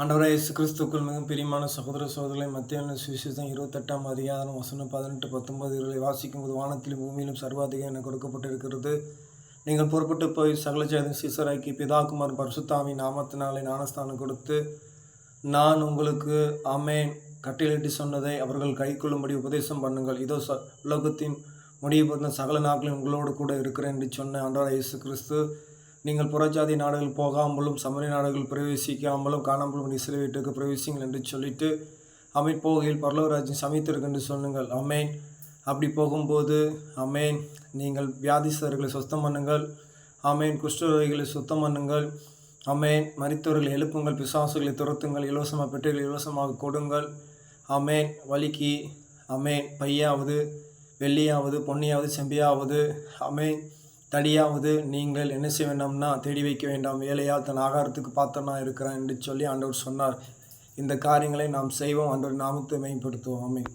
ஆண்டவரே இயேசு கிறிஸ்துக்குள் மிகவும் பிரியமான சகோதர சகோதரிகளை மத்திய சுவிசேஷம் 28ஆம் அதிகாரம் வசனம் 18, 19 இவர்களை வாசிக்கும்போது வானத்திலும் பூமியிலும் சர்வாதிகாரம் எனக்கு கொடுக்கப்பட்டிருக்கிறது. நீங்கள் புறப்பட்டு போய் சகல ஜாதியின் சீசராக்கி பிதாகுமார் பரிசுத்தாவின் நாமத்தினாலே ஞானஸ்தானம் கொடுத்து நான் உங்களுக்கு ஆமென் கட்டளையிட்டு சொன்னதை அவர்கள் கைக்கொள்ளும்படி உபதேசம் பண்ணுங்கள். இதோ உலகத்தின் முடிவு பொருந்த சகல நாட்களும் உங்களோடு கூட இருக்கிறேன் என்று சொன்ன ஆண்டவராகிய இயேசு கிறிஸ்து, நீங்கள் புறஜாதி நாடுகள் போகாமலும் சமரிய நாடுகள் பிரவேசிக்காமலும் காணாமலும் இஸ்ரவேல் வீட்டுக்கு பிரவேசிங்கள் என்று சொல்லிட்டு போகையில் பரலோக ராஜ்யம் சமீபத்திற்கு என்று சொல்லுங்கள். அமேன். அப்படி போகும்போது அமேன் நீங்கள் வியாதிஸ்தர்களை சுத்தம் பண்ணுங்கள். அமேன். குஷ்டரோகிகளை சுத்தம் பண்ணுங்கள். அமேன். மரித்தவர்களை எழுப்புங்கள். பிசாசுகளை துரத்துங்கள். இலவசமாக பெற்றோர்கள் இலவசமாக கொடுங்கள். அமேன். வலிக்கு அமேன் பையாவது வெள்ளியாவது பொன்னியாவது செம்பியாவது அமேன் தடியாவது நீங்கள் என்ன செய்ய வேண்டாம்னா தேடி வைக்க வேண்டாம். வேலையால் தன் ஆகாரத்துக்கு பாத்திரனா இருக்கிறான் என்று சொல்லி ஆண்டவர் சொன்னார். இந்த காரியங்களை நாம் செய்வோம். ஆண்டவர் நாமத்தை மேம்படுத்துவோம். ஆமென்.